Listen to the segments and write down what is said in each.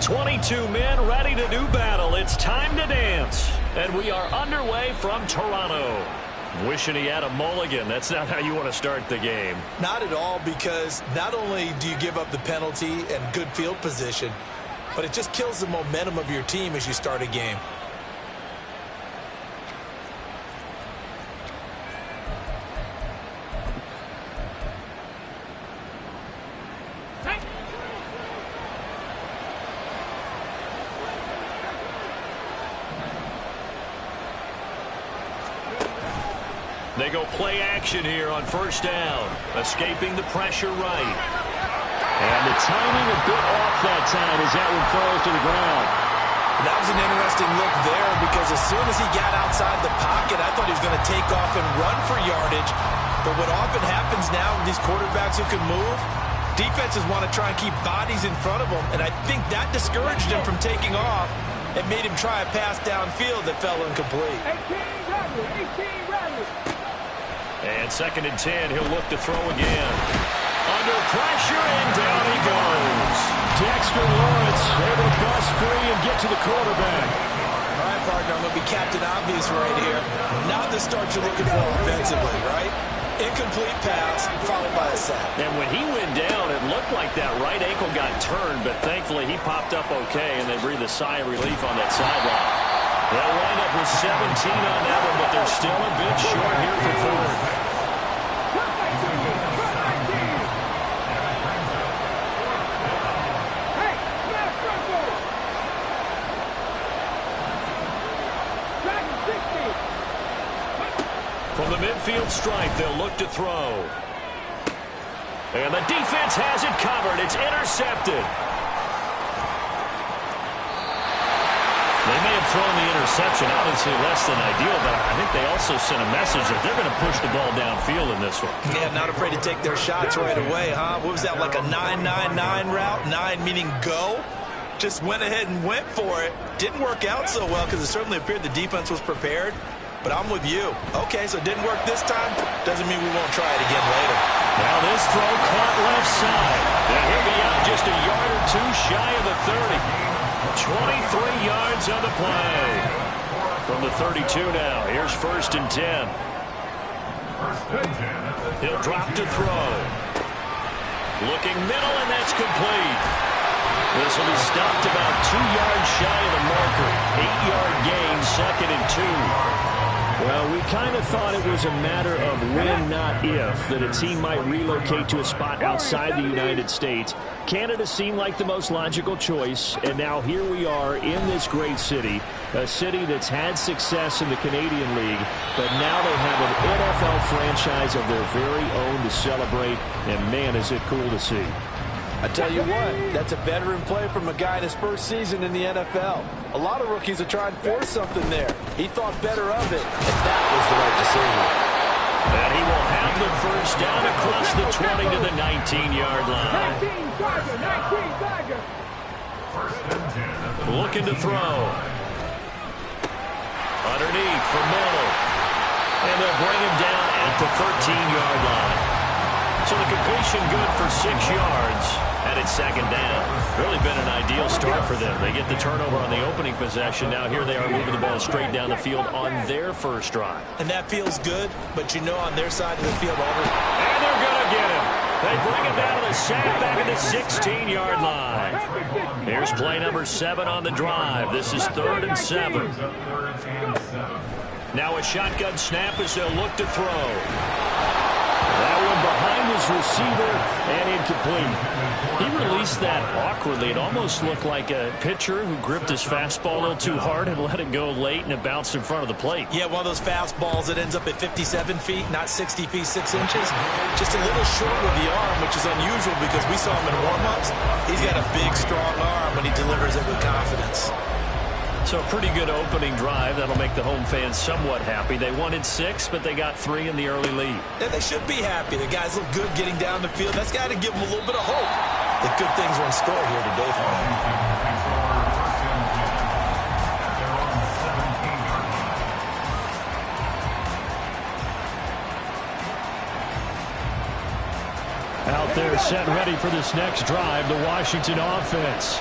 22 men ready to do battle. It's time to dance. And we are underway from Toronto. Wishing he had a mulligan. That's not how you want to start the game. Not at all, because not only do you give up the penalty and good field position, but it just kills the momentum of your team as you start a game. They go play action here on first down. Escaping the pressure right. And the timing a bit off that time as that one falls to the ground. That was an interesting look there, because as soon as he got outside the pocket, I thought he was going to take off and run for yardage. But what often happens now with these quarterbacks who can move, defenses want to try and keep bodies in front of them, and I think that discouraged him from taking off and made him try a pass downfield that fell incomplete. 18 runners. And 2nd and 10, he'll look to throw again. Under pressure, and down he goes. Dexter Lawrence able to bust free and get to the quarterback. All right, partner, I'm going to be Captain Obvious right here. Not the start you're looking for offensively, right? Incomplete pass, followed by a sack. And when he went down, it looked like that right ankle got turned, but thankfully he popped up okay, and they breathed a sigh of relief on that sideline. They'll wind up with 17 on that one, but they're still a bit short here for 4th. From the midfield stripe, they'll look to throw. And the defense has it covered. It's intercepted. They may have thrown the interception, obviously less than ideal, but I think they also sent a message that they're going to push the ball downfield in this one. Yeah, not afraid to take their shots right away, huh? What was that, like a 9-9-9 route? 9 meaning go? Just went ahead and went for it. Didn't work out so well because it certainly appeared the defense was prepared. But I'm with you. Okay, so it didn't work this time. Doesn't mean we won't try it again later. Now this throw caught left side. And he'll be out just a yard or two shy of the 30. 23 yards on the play. From the 32 now. Here's 1st and 10. He'll drop to throw. Looking middle, and that's complete. This will be stopped about 2 yards shy of the marker. 8-yard gain, 2nd and 2. Well, we kind of thought it was a matter of when, not if, that a team might relocate to a spot outside the United States. Canada seemed like the most logical choice, and now here we are in this great city, a city that's had success in the Canadian League, but now they have an NFL franchise of their very own to celebrate, and man, is it cool to see. I tell you what, that's a veteran play from a guy in his first season in the NFL. A lot of rookies are trying to force something there. He thought better of it, and that was the right decision. And he will have the first down across the 20 to the 19-yard line. 19 Looking to throw. Underneath for Miller. And they'll bring him down at the 13-yard line. So the completion good for 6 yards, and it's 2nd down. Really been an ideal start for them. They get the turnover on the opening possession. Now here they are moving the ball straight down the field on their first drive. And that feels good, but you know on their side of the field, and they're going to get him. They bring him down to the sack back at the 16-yard line. Here's play number 7 on the drive. This is 3rd and 7. Now a shotgun snap as they'll look to throw. That one behind his receiver and incomplete. He released that awkwardly. It almost looked like a pitcher who gripped his fastball a little too hard and let it go late, and it bounced in front of the plate. Yeah, one of those fastballs that ends up at 57 feet, not 60 feet, 6 inches. Just a little short with the arm, which is unusual because we saw him in warm-ups. He's got a big, strong arm when he delivers it with confidence. So a pretty good opening drive. That'll make the home fans somewhat happy. They wanted 6, but they got 3 in the early lead. And they should be happy. The guys look good getting down the field. That's got to give them a little bit of hope that good things are in store here today for them. Out there set ready for this next drive, the Washington offense.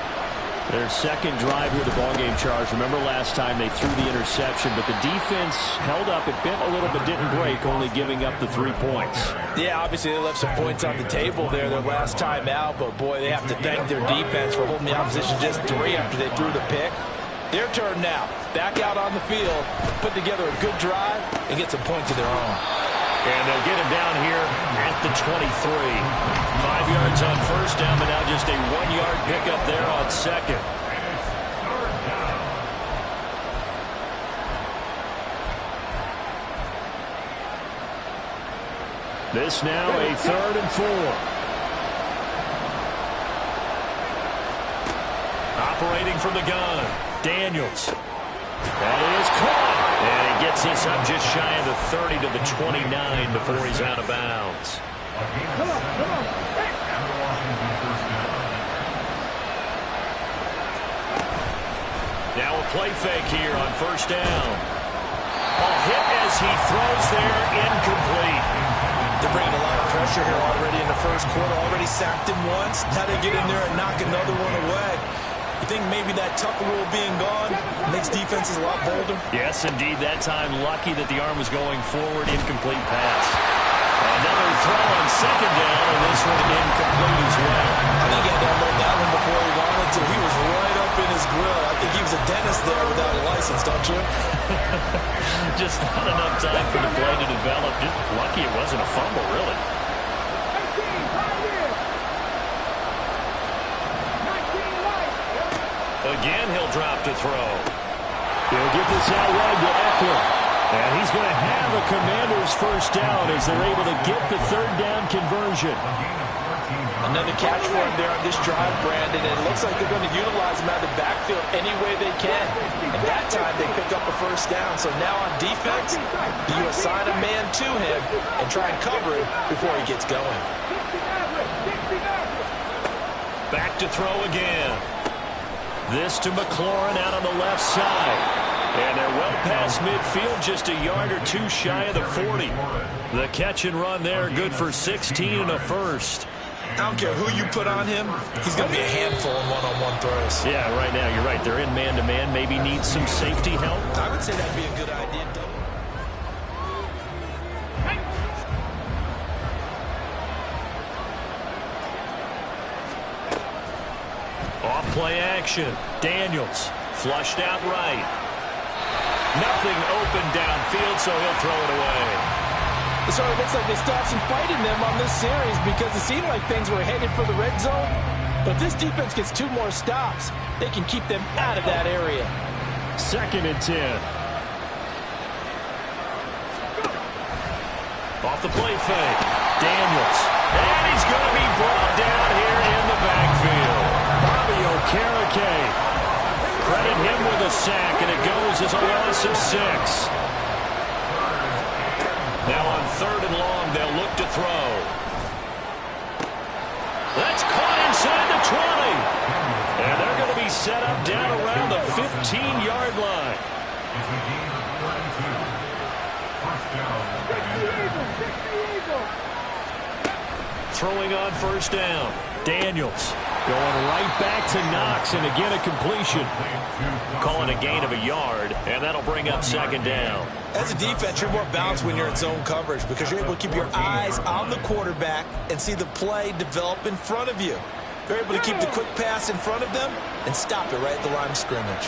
Their second drive here, the ballgame, Charles. Remember last time they threw the interception, but the defense held up. It bent a little but didn't break, only giving up the 3 points. Yeah, obviously they left some points on the table there their last time out, but boy, they have to thank their defense for holding the opposition just 3 after they threw the pick. Their turn now. Back out on the field, put together a good drive, and get some points of their own. And they'll get him down here at the 23. 5 yards on first down, but now just a 1-yard pickup there on second. This now a 3rd and 4. Operating from the gun, Daniels. That is caught. And he gets this up just shy of the 30 to the 29 before he's out of bounds. Come on, come on. Now a play fake here on first down. A hit as he throws there, incomplete. They're bringing a lot of pressure here already in the first quarter. Already sacked him once. Now they get in there and knock another one away. You think maybe that Tucker rule being gone makes defenses a lot bolder? Yes, indeed. That time, lucky that the arm was going forward. Incomplete pass. Another throw on second down, and this one incomplete as well. I think he had to unload that one before he wanted to. He was right up in his grill. I think he was a dentist there without a license, don't you? Just not enough time for the play to develop. Just lucky it wasn't a fumble, really. 18, right here. 19, right. Again, he'll drop to throw. He'll get this out wide to Eckler. And he's going to have a Commander's first down as they're able to get the 3rd down conversion. Another catch for him there on this drive, Brandon. And it looks like they're going to utilize him out of the backfield any way they can. And that time they pick up a first down. So now on defense, you assign a man to him and try and cover it before he gets going. Back to throw again. This to McLaurin out on the left side. And they're well past midfield, just a yard or 2 shy of the 40. The catch and run there, good for 16 and a first. I don't care who you put on him, he's going to be a handful in one-on-one throws. Yeah, right now, you're right. They're in man-to-man, maybe need some safety help. I would say that'd be a good idea. Off play action. Daniels flushed out right. Nothing open downfield, so he'll throw it away. It sort of looks like they still have some fight in them on this series because it seemed like things were headed for the red zone. But this defense gets 2 more stops. They can keep them out of that area. 2nd and 10. Off the play fake. Daniels. And he's going to be brought down here in the backfield. Bobby Okereke. Credit him with a sack, and it goes as a loss of 6. Now on 3rd and long, they'll look to throw. That's caught inside the 20. And they're going to be set up down around the 15-yard line. Throwing on first down. Daniels going right back to Knox, and again a completion. Calling a gain of a yard, and that'll bring up 2nd down. As a defense, you're more balanced when you're in zone coverage because you're able to keep your eyes on the quarterback and see the play develop in front of you. You're able to keep the quick pass in front of them and stop it right at the line of scrimmage.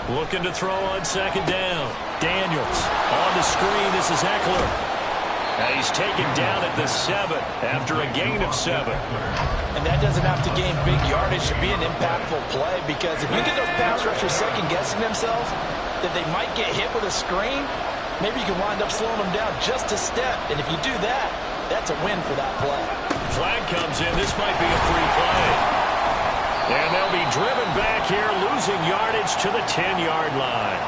Looking to throw on 2nd down. Daniels on the screen. This is Eckler. And he's taken down at the 7 after a gain of 7. And that doesn't have to gain big yardage to be an impactful play because if you get those pass rushers second-guessing themselves that they might get hit with a screen, maybe you can wind up slowing them down just a step. And if you do that, that's a win for that play. Flag comes in. This might be a free play. And they'll be driven back here, losing yardage to the 10-yard line.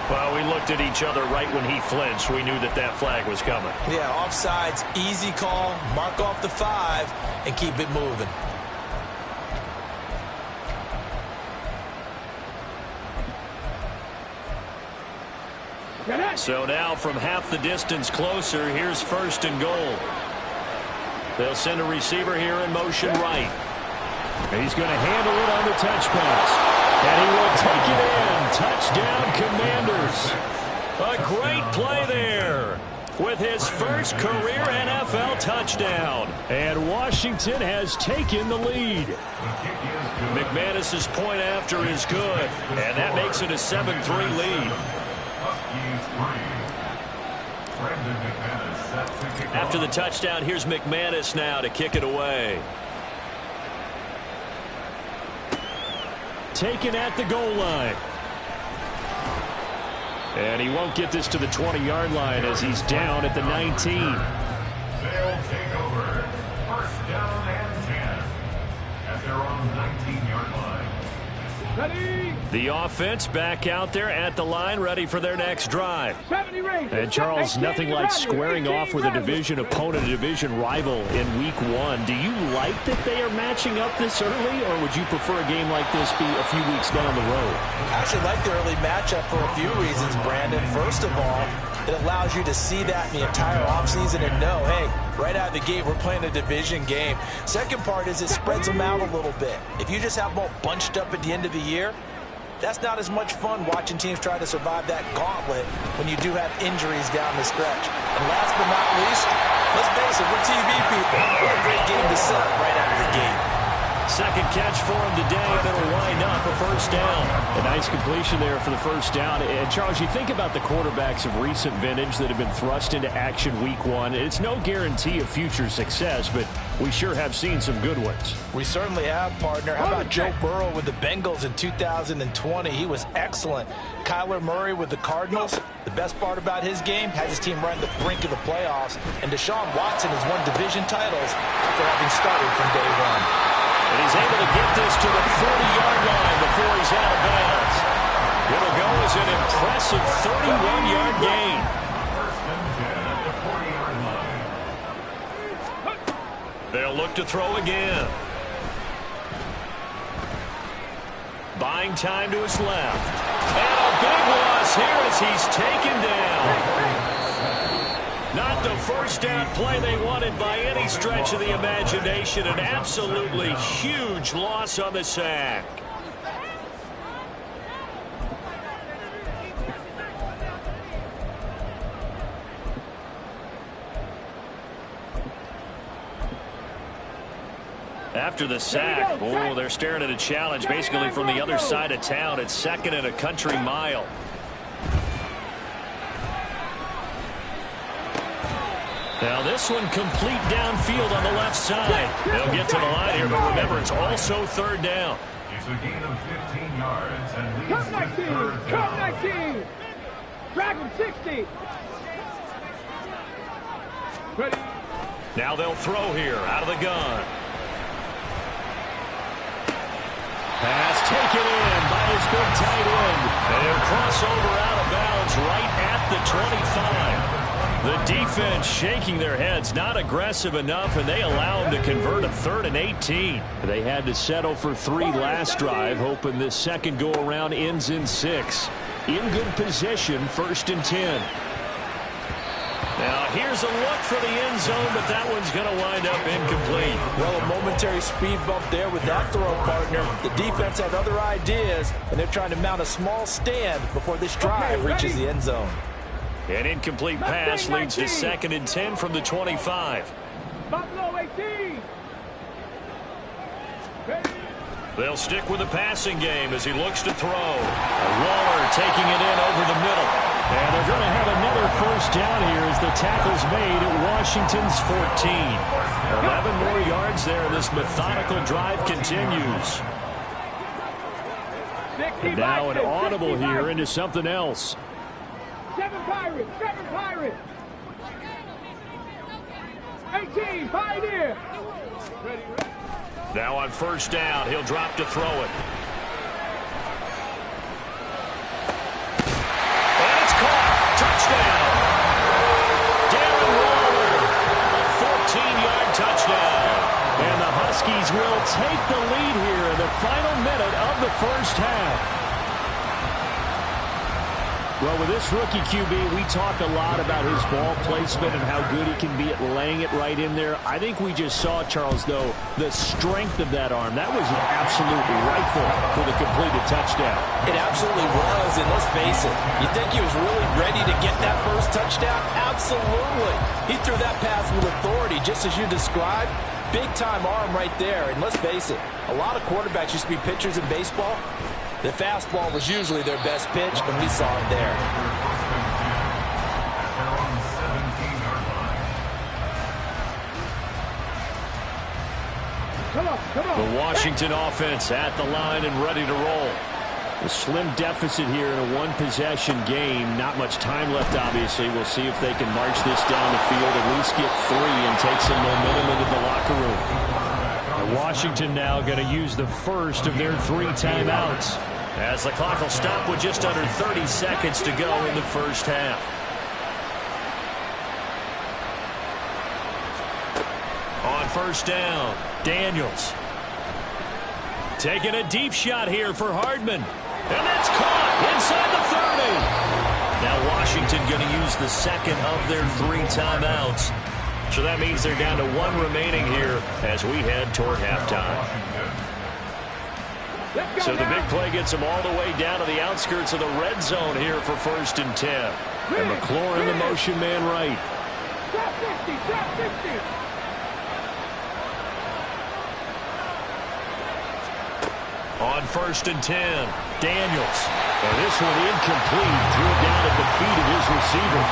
Well, we looked at each other right when he flinched. We knew that that flag was coming. Yeah, offsides, easy call, mark off the 5, and keep it moving. Get it. So now from half the distance closer, here's first and goal. They'll send a receiver here in motion right. He's going to handle it on the touch pass. And he will take it in. Touchdown, Commanders. A great play there with his first career NFL touchdown. And Washington has taken the lead. McManus's point after is good, and that makes it a 7-3 lead. After the touchdown, here's McManus now to kick it away. Taken at the goal line. And he won't get this to the 20-yard line as he's down at the 19. They'll take over. First down and 10 at their own 19-yard line. Ready. The offense back out there at the line, ready for their next drive. And Charles, nothing like squaring off with a division opponent, a division rival in week 1. Do you like that they are matching up this early, or would you prefer a game like this be a few weeks down the road? I actually like the early matchup for a few reasons, Brandon. First of all, it allows you to see that in the entire offseason and know, hey, right out of the gate, we're playing a division game. Second part is it spreads them out a little bit. If you just have them all bunched up at the end of the year, that's not as much fun watching teams try to survive that gauntlet when you do have injuries down the stretch. And last but not least, let's face it, we're TV people. What a great game to set right out of the gate. Second catch for him today, and it'll wind up a first down. A nice completion there for the first down. And, Charles, you think about the quarterbacks of recent vintage that have been thrust into action week 1. It's no guarantee of future success, but we sure have seen some good ones. We certainly have, partner. How about Joe Burrow with the Bengals in 2020? He was excellent. Kyler Murray with the Cardinals. The best part about his game, has his team right at the brink of the playoffs. And Deshaun Watson has won division titles after having started from day one. And he's able to get this to the 40-yard line before he's out of bounds. It'll go as an impressive 31-yard gain. First and 10 at the 40-yard line. They'll look to throw again. Buying time to his left. And a big loss here as he's taken down. Not the first down play they wanted by any stretch of the imagination. An absolutely huge loss on the sack. After the sack, oh, they're staring at a challenge basically from the other side of town. It's second and a country mile. Now this one complete downfield on the left side. They'll get to the line here, but remember, it's also third down. It's a gain of 15 yards and leads Come to 19. third Come down. 19. Drag him 60. Ready. Now they'll throw here out of the gun. Pass taken in by his big tight end. And he'll cross over out of bounds right at the 25. The defense shaking their heads, not aggressive enough, and they allow him to convert a 3rd and 18. They had to settle for 3 last drive, hoping this second go-around ends in 6. In good position, 1st and 10. Now here's a look for the end zone, but that one's going to wind up incomplete. Well, a momentary speed bump there with that throw, partner. The defense had other ideas, and they're trying to mount a small stand before this drive reaches the end zone. An incomplete pass leads to 2nd and 10 from the 25. Buffalo 18. They'll stick with the passing game as he looks to throw. Waller taking it in over the middle. And they're going to have another first down here as the tackle's made at Washington's 14. 11 more yards there. This methodical drive continues. And now an audible here into something else. 7 Pirates. 7 Pirates. 18 Pioneer. Ready. Now on first down, he'll drop to throw it. And it's caught. Touchdown. Darren Waller. A 14-yard touchdown. And the Huskies will take the lead here in the final minute of the first half. Well, with this rookie QB, we talk a lot about his ball placement and how good he can be at laying it right in there. I think we just saw, Charles, though, the strength of that arm. That was an absolute rifle for the completed touchdown. It absolutely was, and let's face it, you think he was really ready to get that first touchdown? Absolutely. He threw that pass with authority, just as you described. Big-time arm right there, and let's face it, a lot of quarterbacks used to be pitchers in baseball. The fastball was usually their best pitch, and we saw it there. The Washington offense at the line and ready to roll. A slim deficit here in a one-possession game. Not much time left, obviously. We'll see if they can march this down the field, at least get 3 and take some momentum into the locker room. And Washington now going to use the first of their 3 timeouts, as the clock will stop with just under 30 seconds to go in the first half. On first down, Daniels. Taking a deep shot here for Hardman. And that's caught inside the 30. Now Washington going to use the second of their 3 timeouts. So that means they're down to 1 remaining here as we head toward halftime. So the big play gets them all the way down to the outskirts of the red zone here for 1st and 10. And McLaurin in the motion man right. Drop 50, drop 50. On 1st and 10, Daniels. And this one incomplete. Threw it down at the feet of his receiver.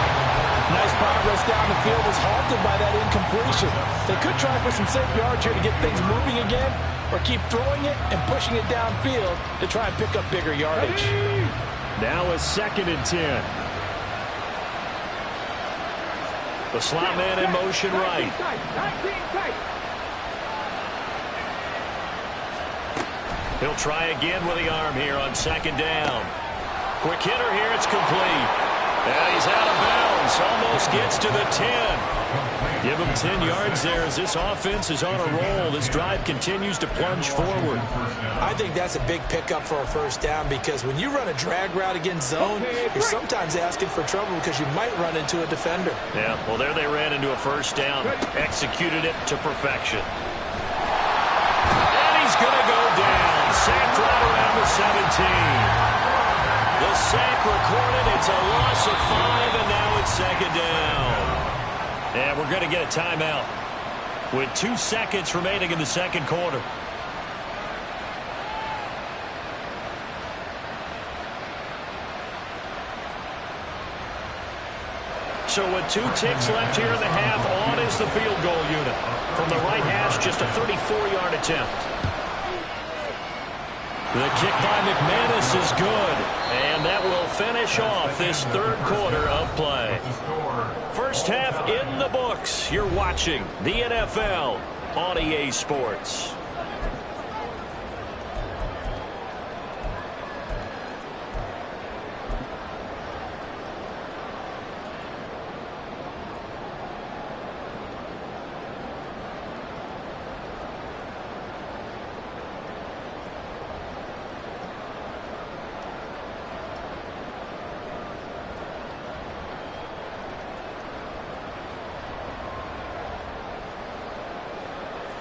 Nice progress down the field, was halted by that incompletion. They could try for some safe yards here to get things moving again, or keep throwing it and pushing it downfield to try and pick up bigger yardage. Now a 2nd and 10. The slot man in motion right. 19 tight. He'll try again with the arm here on 2nd down. Quick hitter here, it's complete. And he's out of bounds, almost gets to the 10. Give him 10 yards there as this offense is on a roll. This drive continues to plunge forward. I think that's a big pickup for a first down, because when you run a drag route against zone, you're sometimes asking for trouble because you might run into a defender. Yeah, well, there they ran into a first down, executed it to perfection. And he's going to go down, sacked right around the 17. The sack recorded, it's a loss of 5, and now it's 2nd down. And we're going to get a timeout with 2 seconds remaining in the 2nd quarter. So with 2 ticks left here in the half, on is the field goal unit. From the right hash, just a 34-yard attempt. The kick by McManus is good, and that will finish off this 3rd quarter of play. First half in the books. You're watching the NFL on EA Sports.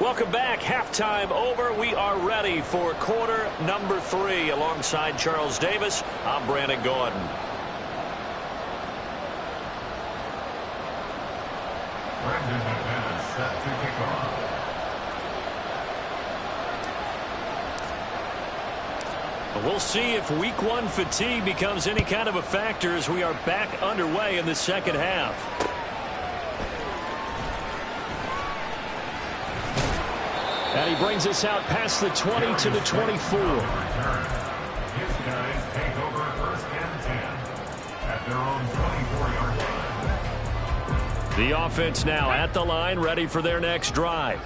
Welcome back. Halftime over. We are ready for quarter number 3. Alongside Charles Davis, I'm Brandon Gordon. Brandon McManus set to kick off. We'll see if week 1 fatigue becomes any kind of a factor as we are back underway in the 2nd half. And he brings us out past the 20 to the 24. His guys take over 1st and 10 at their own 24-yard line. The offense now at the line, ready for their next drive.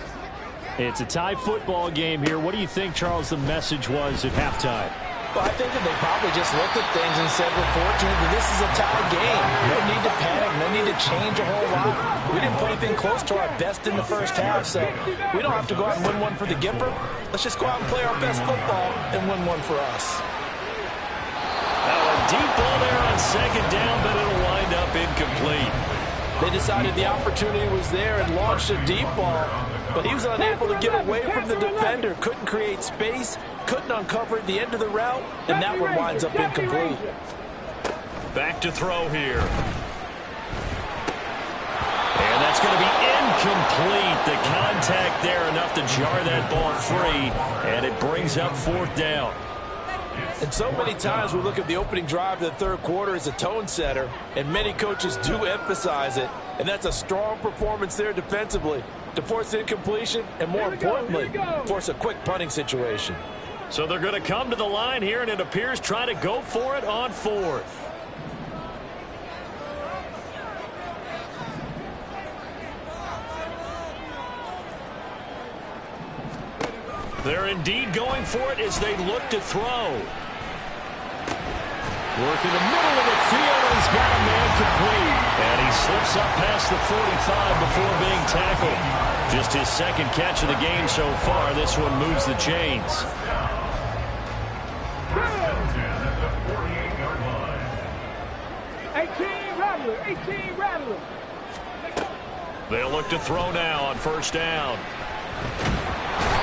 It's a tie football game here. What do you think, Charles, the message was at halftime? Well, I think that they probably just looked at things and said, we're fortunate that this is a tie game. No need to panic. No need to change a whole lot. We didn't put anything close to our best in the first half, so we don't have to go out and win one for the Gipper. Let's just go out and play our best football and win one for us. Now a deep ball there on second down, but it'll wind up incomplete. They decided the opportunity was there and launched a deep ball, but he was unable to get away from the defender. Couldn't create space, couldn't uncover the end of the route, and that one winds up incomplete. Back to throw here. And that's going to be incomplete. The contact there enough to jar that ball free, and it brings up fourth down. And so many times we look at the opening drive of the third quarter as a tone setter, and many coaches do emphasize it, and that's a strong performance there defensively to force incompletion and, more importantly, force a quick punting situation. So they're going to come to the line here, and it appears try to go for it on fourth. They're indeed going for it as they look to throw. Work in the middle of the field, and he's got a man complete. And he slips up past the 45 before being tackled. Just his second catch of the game so far. This one moves the chains. 18 Rattler. They'll look to throw now on first down.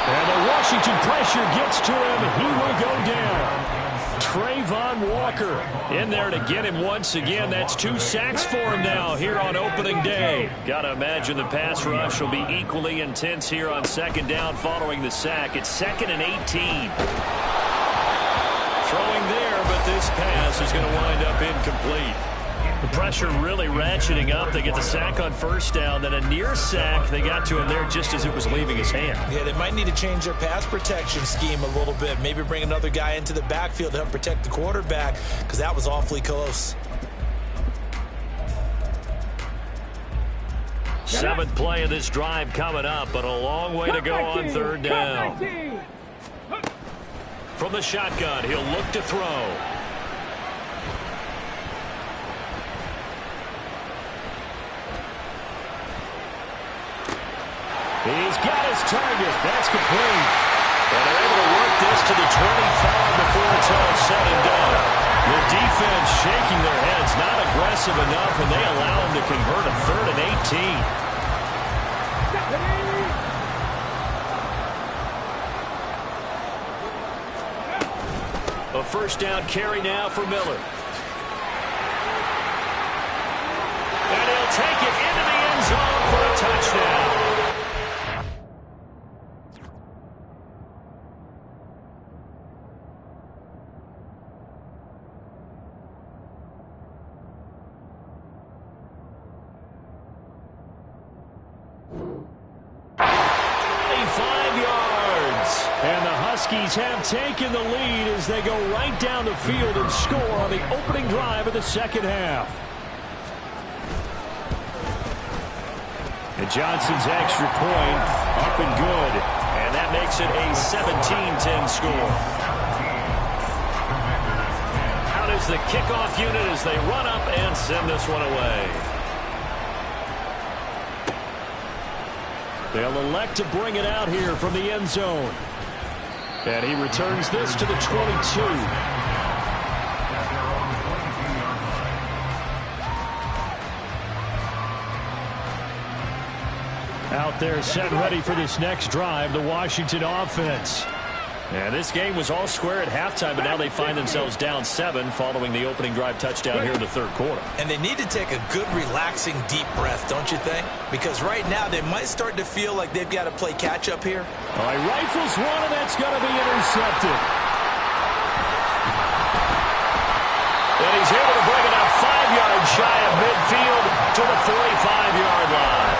And the Washington pressure gets to him. He will go down. Trayvon Walker in there to get him once again. That's 2 sacks for him now here on opening day. Got to imagine the pass rush will be equally intense here on second down following the sack. It's 2nd and 18. Throwing there, but this pass is going to wind up incomplete. The pressure really ratcheting up. They get the sack on first down, then a near sack. They got to him there just as it was leaving his hand. Yeah, they might need to change their pass protection scheme a little bit. Maybe bring another guy into the backfield to help protect the quarterback, because that was awfully close. 7th play of this drive coming up, but a long way to go on third down. From the shotgun, he'll look to throw. He's got his target. That's complete. And they're able to work this to the 25 before it's all said and done. The defense shaking their heads, not aggressive enough, and they allow him to convert a 3rd and 18. A first down carry now for Miller. And he'll take it into the end zone for a touchdown. Huskies have taken the lead as they go right down the field and score on the opening drive of the second half. And Johnson's extra point up and good. And that makes it a 17-10 score. Out is the kickoff unit as they run up and send this one away. They'll elect to bring it out here from the end zone. And he returns this to the 22. Out there set ready for this next drive, the Washington offense. And this game was all square at halftime, but now they find themselves down 7 following the opening drive touchdown here in the third quarter. And they need to take a good, relaxing, deep breath, don't you think? Because right now they might start to feel like they've got to play catch-up here. All right, rifles one, and that's going to be intercepted. And he's able to bring it up 5 yards shy of midfield to the 45-yard line.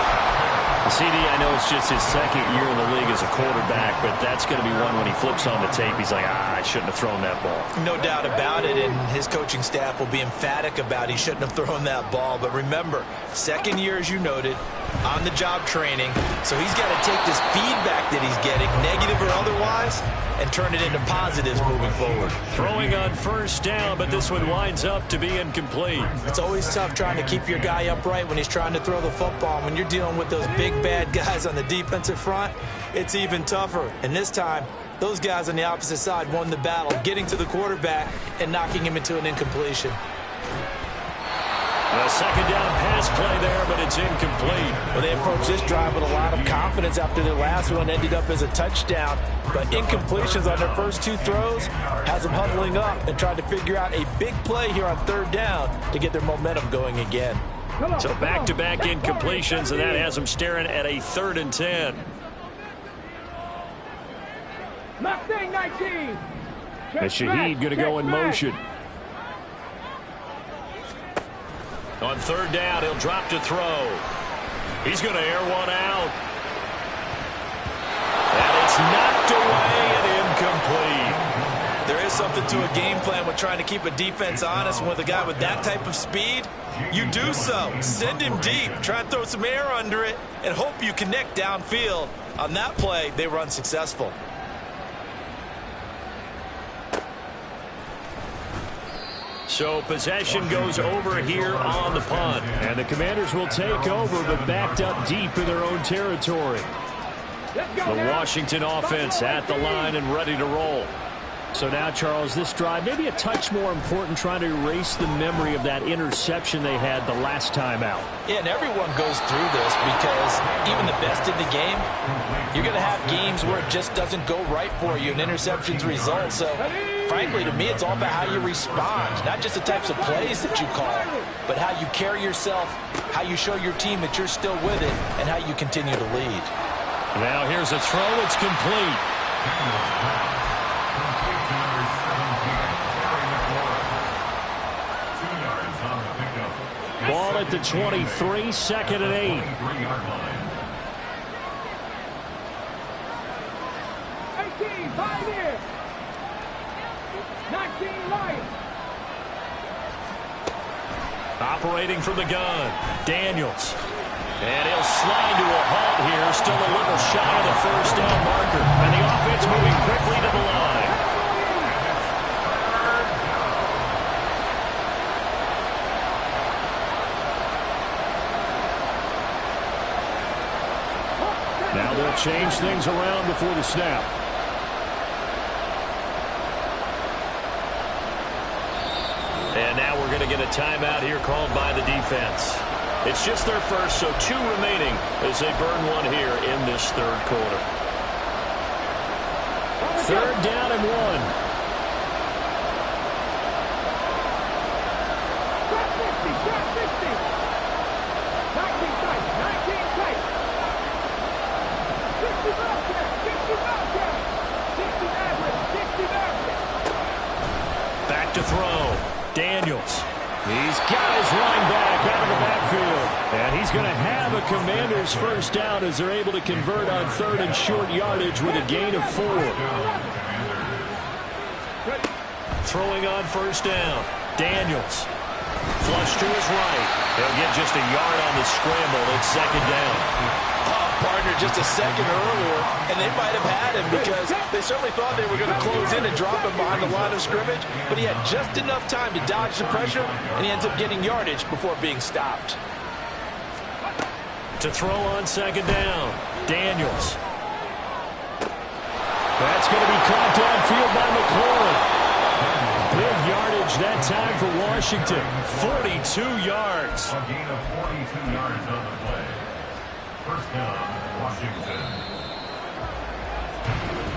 CD, I know it's just his second year in the league as a quarterback, but that's going to be one when he flips on the tape. He's like, I shouldn't have thrown that ball. No doubt about it, and his coaching staff will be emphatic about he shouldn't have thrown that ball. But remember, second year, as you noted, on-the-job training, so he's got to take this feedback that he's getting, negative or otherwise, and turn it into positives moving forward. Throwing on first down, but this one winds up to be incomplete. It's always tough trying to keep your guy upright when he's trying to throw the football. When you're dealing with those big, bad guys on the defensive front, it's even tougher. And this time, those guys on the opposite side won the battle, getting to the quarterback and knocking him into an incompletion. A second down pass play there, but it's incomplete. Well, they approached this drive with a lot of confidence after their last one ended up as a touchdown. But incompletions on their first two throws has them huddling up and trying to figure out a big play here on third down to get their momentum going again. So back-to-back incompletions, and that has them staring at a 3rd and 10. Mustang 19. And Shaheed going to go in motion. On 3rd down, he'll drop to throw. He's going to air one out. And it's knocked away and incomplete. There is something to a game plan with trying to keep a defense honest. And with a guy with that type of speed, you do so. Send him deep. Try and throw some air under it and hope you connect downfield. On that play, they were unsuccessful. So possession goes over here on the punt. And the Commanders will take over, but backed up deep in their own territory. The Washington offense at the line and ready to roll. So now, Charles, this drive maybe a touch more important, trying to erase the memory of that interception they had the last time out. Yeah, and everyone goes through this because even the best in the game, you're going to have games where it just doesn't go right for you and interceptions result. So, frankly, to me, it's all about how you respond, not just the types of plays that you call, but how you carry yourself, how you show your team that you're still with it, and how you continue to lead. Now here's a throw. It's complete. Ball at the 23, 2nd and 8. 18, Pioneer. 19, Lions. Operating from the gun, Daniels. And he'll slide to a halt here. Still a little shy of the 1st down marker. And the offense moving quickly to the line. Now they'll change things around before the snap. And now we're going to get a timeout here called by the defense. It's just their first, so 2 remaining as they burn one here in this 3rd quarter. 3rd down and 1. Back to throw. Daniels. He's got his running back out of the backfield. And he's going to have a Commanders 1st down as they're able to convert on 3rd and short yardage with a gain of 4. Throwing on 1st down. Daniels. Flush to his right. He'll get just a yard on the scramble. It's 2nd down. Partner just a second earlier, and they might have had him because they certainly thought they were going to close in and drop him behind the line of scrimmage, but he had just enough time to dodge the pressure, and he ends up getting yardage before being stopped. To throw on 2nd down, Daniels. That's going to be caught downfield by McLaurin. Big yardage that time for Washington. 42 yards. A gain of 42 yards on the play. 1st down, Washington.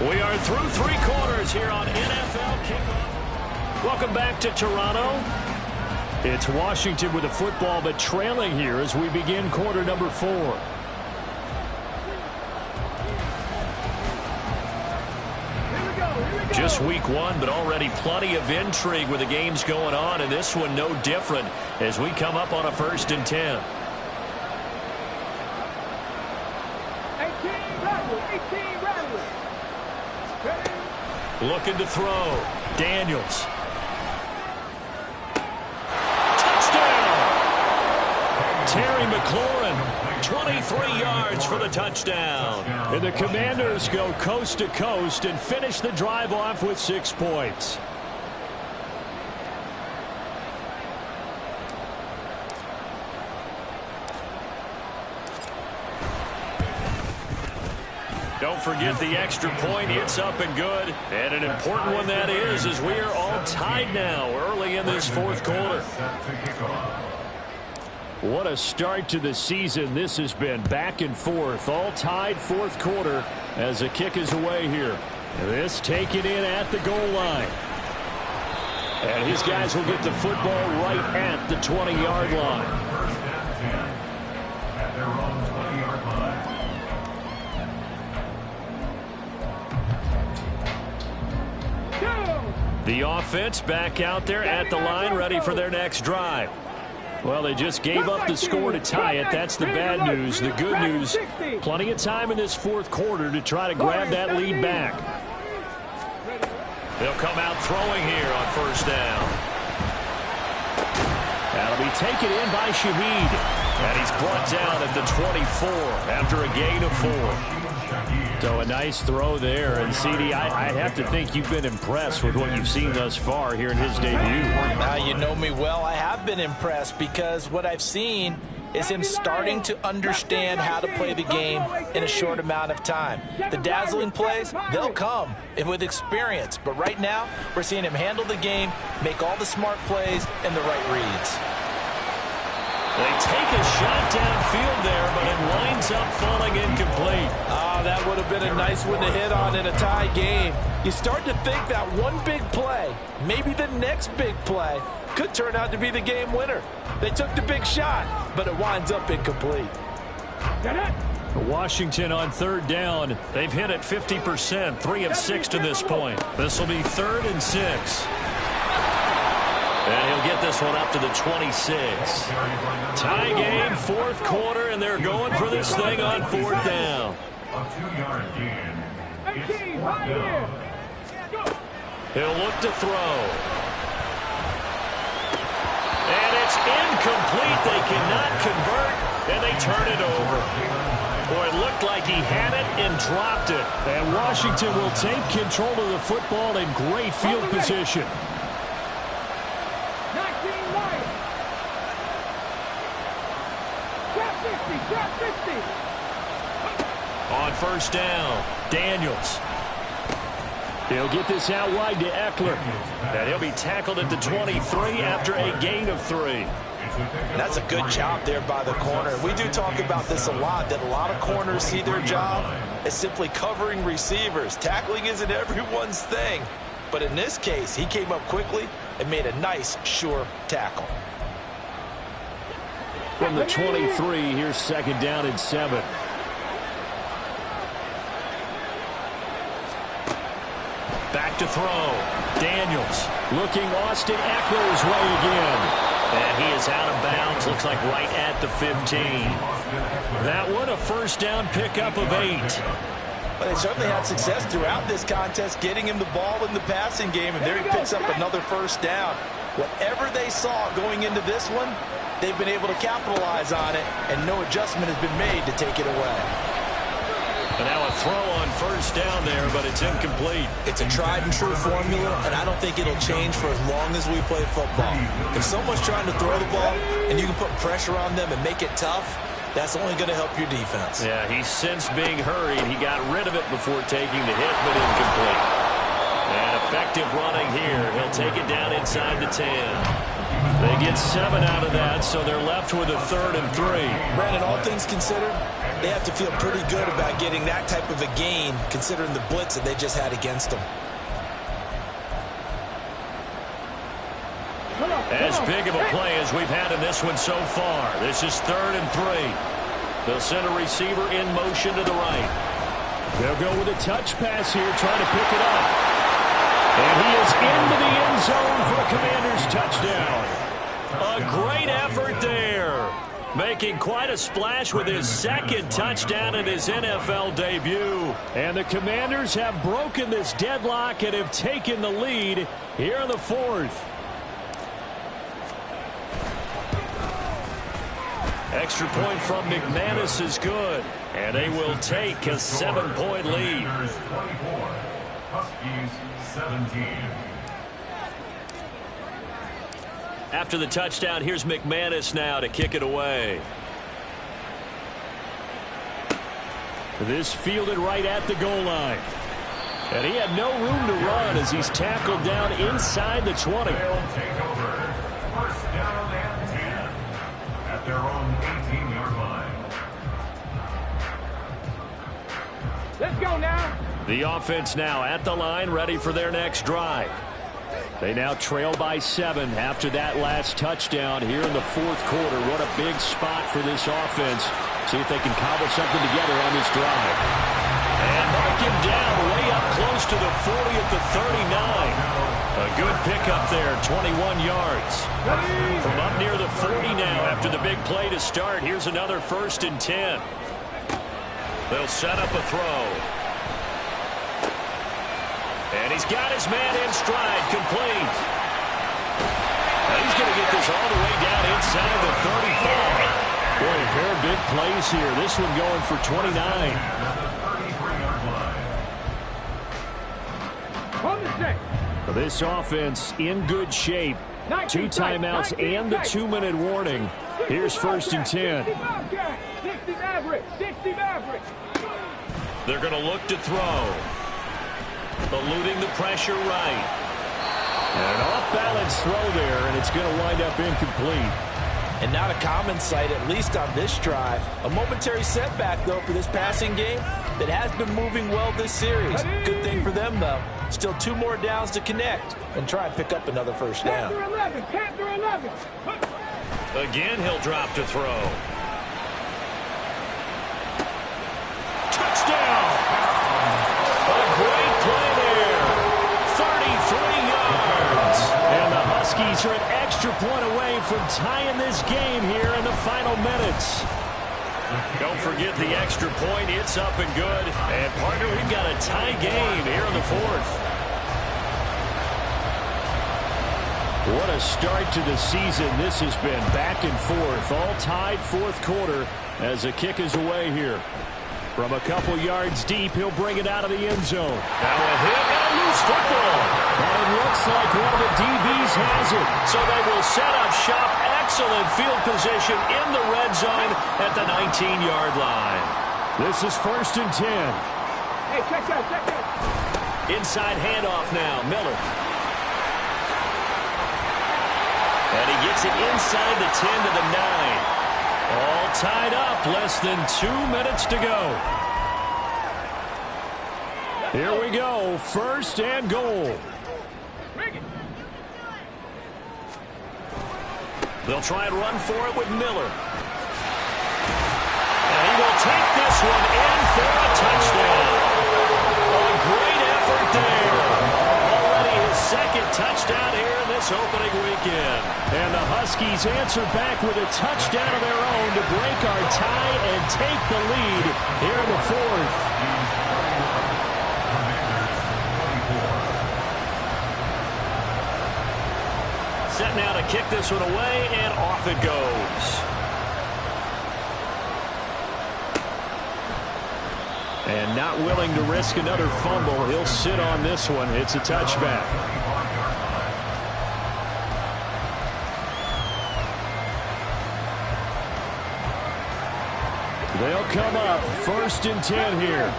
We are through 3 quarters here on NFL Kickoff. Welcome back to Toronto. It's Washington with the football, but trailing here as we begin quarter number 4. Just week 1, but already plenty of intrigue with the games going on, and this one no different as we come up on a 1st and 10. 18 Rattler. Looking to throw. Daniels. Touchdown! Terry McLaurin, 23 yards for the touchdown. And the Commanders go coast to coast and finish the drive off with 6 points. Don't forget the extra point. It's up and good. And an important one that is, as we are all tied now early in this fourth quarter. What a start to the season this has been. Back and forth, all tied fourth quarter as the kick is away here. This taken in at the goal line. And his guys will get the football right at the 20-yard line. First down 10 at their own 20-yard line. The offense back out there at the line, ready for their next drive. Well, they just gave up the score to tie it. That's the bad news. The good news, plenty of time in this fourth quarter to try to grab that lead back. They'll come out throwing here on first down. That'll be taken in by Shaheed. And he's brought down at the 24 after a gain of 4. So a nice throw there. And, CD, I have to think you've been impressed with what you've seen thus far here in his debut. Now, you know me well. I have been impressed because what I've seen is him starting to understand how to play the game in a short amount of time. The dazzling plays, they'll come with experience. But right now, we're seeing him handle the game, make all the smart plays, and the right reads. They take a shot downfield there, but it winds up falling incomplete. That would have been a nice one to hit on in a tie game. You start to think that one big play, maybe the next big play, could turn out to be the game winner. They took the big shot, but it winds up incomplete. Washington on third down. They've hit it 50%, 3 of 6 to this point. This will be 3rd and 6. And he'll get this one up to the 26. Tie game, fourth quarter, and they're going for this thing on 4th down. A 2-yard gain. It's 4th down. He'll look to throw. And it's incomplete. They cannot convert, and they turn it over. Boy, it looked like he had it and dropped it. And Washington will take control of the football in great field position. On first down, Daniels. He'll get this out wide to Eckler. And he'll be tackled at the 23 after a gain of 3. That's a good job there by the corner. We do talk about this a lot, that a lot of corners see their job as simply covering receivers. Tackling isn't everyone's thing. But in this case, he came up quickly and made a nice, sure tackle. From the 23, here's 2nd down and 7. Back to throw. Daniels. Looking Austin Eckler's way again. And he is out of bounds. Looks like right at the 15. That one a first down pickup of 8. Well, they certainly had success throughout this contest getting him the ball in the passing game, and there he picks up another first down. Whatever they saw going into this one, they've been able to capitalize on it, and no adjustment has been made to take it away. And now a throw on first down there, but it's incomplete. It's a tried-and-true formula, and I don't think it'll change for as long as we play football. If someone's trying to throw the ball and you can put pressure on them and make it tough, that's only going to help your defense. Yeah, he's sensed being hurried. He got rid of it before taking the hit, but incomplete. And effective running here. He'll take it down inside the 10. They get 7 out of that, so they're left with a 3rd and 3. Brandon, all things considered, they have to feel pretty good about getting that type of a gain, considering the blitz that they just had against them. As big of a play as we've had in this one so far. This is 3rd and 3. They'll send a receiver in motion to the right. They'll go with a touch pass here, trying to pick it up. And he is into the end zone for a Commanders touchdown. A great effort there. Making quite a splash with his 2nd touchdown in his NFL debut. And the Commanders have broken this deadlock and have taken the lead here in the 4th. Extra point from McManus is good. And they will take a 7-point lead. 24, Huskies 17. After the touchdown, here's McManus now to kick it away. This fielded right at the goal line. And he had no room to run as he's tackled down inside the 20. They'll take over. First down and 10 at their own 18-yard line. Let's go now. The offense now at the line, ready for their next drive. They now trail by 7 after that last touchdown here in the fourth quarter. What a big spot for this offense. See if they can cobble something together on this drive. And mark him down way up close to the 40 at the 39. A good pickup there, 21 yards. From up near the 40 now after the big play to start. Here's another 1st and 10. They'll set up a throw. And he's got his man in stride, complete. And he's going to get this all the way down inside the 35. Boy, a pair of big plays here. This one going for 29. On the stick. This offense in good shape. 2 timeouts and the 2-minute warning. Here's 1st and 10. 60 Maverick. 60 Maverick. They're going to look to throw. Eluding the pressure right. And an off-balance throw there, and it's going to wind up incomplete. And not a common sight, at least on this drive. A momentary setback, though, for this passing game that has been moving well this series. Good thing for them, though. Still 2 more downs to connect and try and pick up another first down. Panther 11. Again, he'll drop to throw. Touchdown! A great play there. 33 yards. And the Huskies are an extra point away from tying this game here in the final minutes. Don't forget the extra point. It's up and good. And, partner, we've got a tie game here in the 4th. What a start to the season. This has been back and forth. All tied 4th quarter as the kick is away here. From a couple yards deep, he'll bring it out of the end zone. Now a hit and a loose football. And it looks like one of the DBs has it. So they will set up shop. Excellent field position in the red zone at the 19-yard line. This is 1st and 10. Hey, check that. Inside handoff now, Miller. And he gets it inside the 10 to the 9. All tied up, less than 2 minutes to go. Here we go, 1st and goal. They'll try and run for it with Miller. And he will take this one in for a touchdown. A great effort there. Already his 2nd touchdown here in this opening weekend. And the Huskies answer back with a touchdown of their own to break our tie and take the lead here in the 4th. Set now to kick this one away, and off it goes. And not willing to risk another fumble, he'll sit on this one. It's a touchback. They'll come up 1st and 10 here.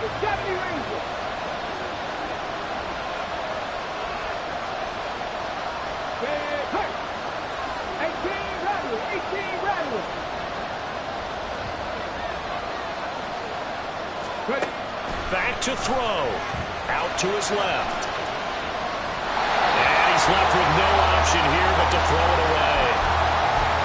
Back to throw. Out to his left. And he's left with no option here but to throw it away.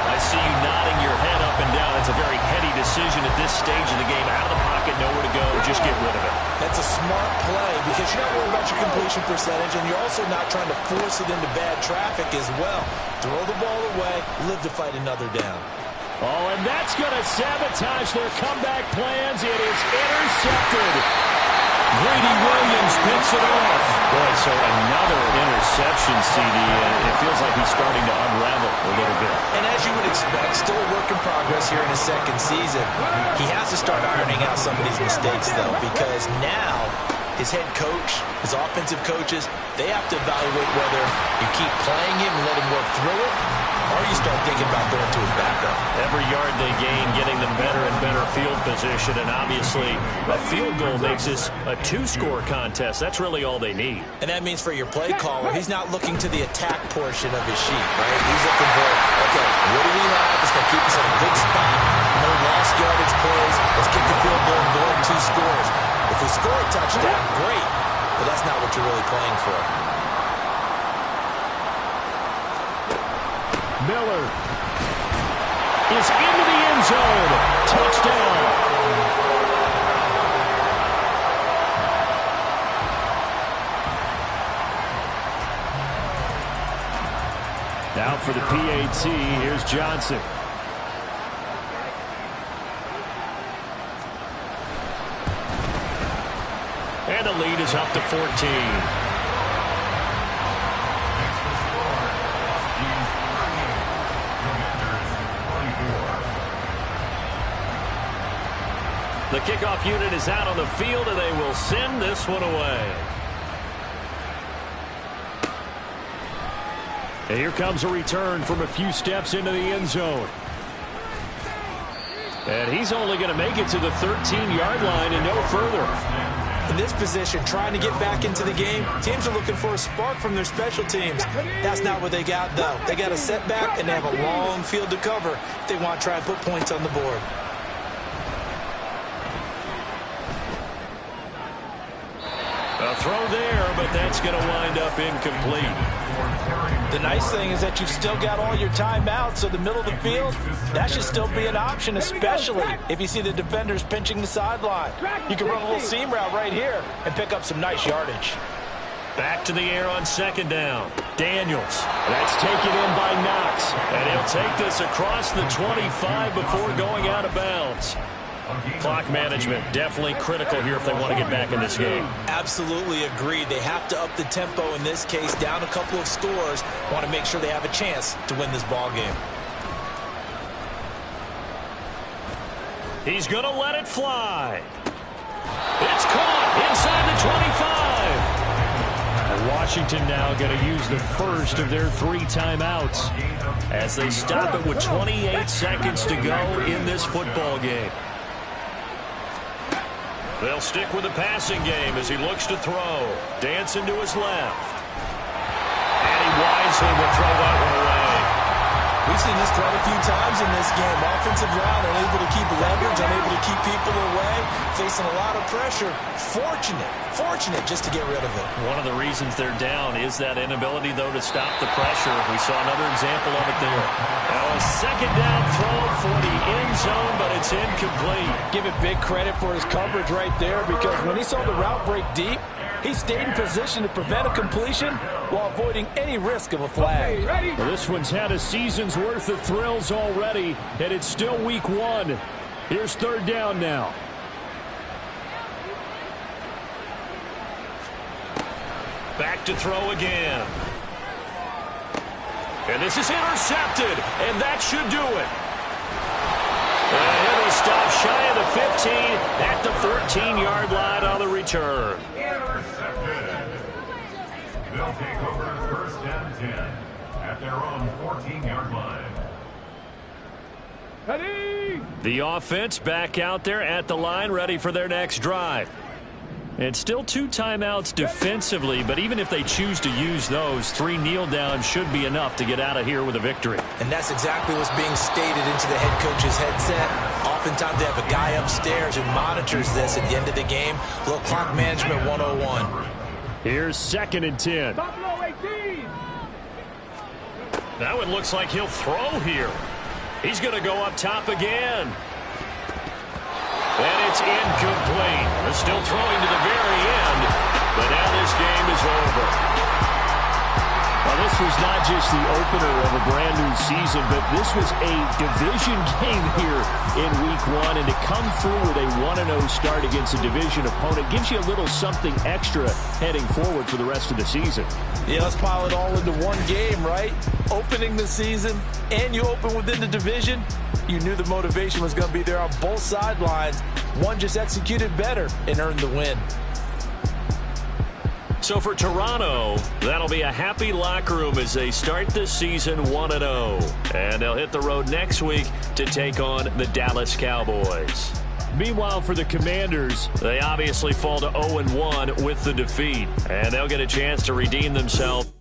I see you nodding your head up and down. It's a very heady decision at this stage of the game. Out of the pocket, nowhere to go. Just get rid of it. That's a smart play because you're not worried about your completion percentage, and you're also not trying to force it into bad traffic as well. Throw the ball away, live to fight another down. Oh, and that's going to sabotage their comeback plans. It is intercepted. Grady Williams picks it off. Boy, so another interception, CD. It feels like he's starting to unravel a little bit. And as you would expect, still a work in progress here in his 2nd season. He has to start ironing out some of these mistakes, though, because now his head coach, his offensive coaches, they have to evaluate whether you keep playing him and let him work through it, or you start thinking about going to his backup. Every yard they gain, getting them better and better field position, and obviously a field goal makes this a two-score contest. That's really all they need. And that means for your play caller, he's not looking to the attack portion of his sheet, right? He's looking for, okay, what do we have that's going to keep us in a good spot? No lost yardage plays. Let's kick the field goal and go up 2 scores. If we score a touchdown, great, but that's not what you're really playing for. Miller is into the end zone. Touchdown. Now for the PAT, here's Johnson. And the lead is up to 14. The kickoff unit is out on the field, and they will send this one away. And here comes a return from a few steps into the end zone. And he's only going to make it to the 13-yard line and no further. In this position, trying to get back into the game, teams are looking for a spark from their special teams. That's not what they got, though. They got a setback, and they have a long field to cover if they want to try and put points on the board. A throw there, but that's going to wind up incomplete. The nice thing is that you've still got all your timeouts, so the middle of the field, that should still be an option, especially if you see the defenders pinching the sideline. You can run a little seam route right here and pick up some nice yardage. Back to the air on second down. Daniels. That's taken in by Knox. And he'll take this across the 25 before going out of bounds. Clock management definitely critical here if they want to get back in this game. Absolutely agreed. They have to up the tempo in this case, down a couple of scores. Want to make sure they have a chance to win this ball game. He's going to let it fly. It's caught inside the 25. And Washington now going to use the first of their 3 timeouts as they stop it with 28 seconds to go in this football game. They'll stick with the passing game as he looks to throw. Dancing to his left. And he wisely will throw that one away. We've seen this quite a few times in this game. Offensive line unable to keep leverage, unable to keep people away, facing a lot of pressure. Fortunate just to get rid of it. One of the reasons they're down is that inability, though, to stop the pressure. We saw another example of it there. Now a second down throw for the end zone, but it's incomplete. Give it big credit for his coverage right there, because when he saw the route break deep, he stayed in position to prevent a completion while avoiding any risk of a flag. Well, this one's had a season's worth of thrills already, and it's still week 1. Here's third down now. Back to throw again. And this is intercepted, and that should do it. And it'll stop shy of the 15 at the 13-yard line on the return. Intercepted. They'll take over first and 10 at their own 14-yard line. Ready? The offense back out there at the line, ready for their next drive. And still 2 timeouts defensively, but even if they choose to use those, 3 kneel downs should be enough to get out of here with a victory. And that's exactly what's being stated into the head coach's headset. Oftentimes they have a guy upstairs who monitors this at the end of the game. A little clock management 101. Here's second and 10. Buffalo 18. Now it looks like he'll throw here. He's going to go up top again. And it's incomplete. They're still throwing to the very end, but now this game is over. Well, this was not just the opener of a brand new season, but this was a division game here in week 1, and to come through with a 1-0 start against a division opponent gives you a little something extra heading forward for the rest of the season. Yeah, let's pile it all into one game, right? Opening the season, and you open within the division. You knew the motivation was going to be there on both sidelines. One just executed better and earned the win. So for Toronto, that'll be a happy locker room as they start this season 1-0. And they'll hit the road next week to take on the Dallas Cowboys. Meanwhile, for the Commanders, they obviously fall to 0-1 with the defeat. And they'll get a chance to redeem themselves.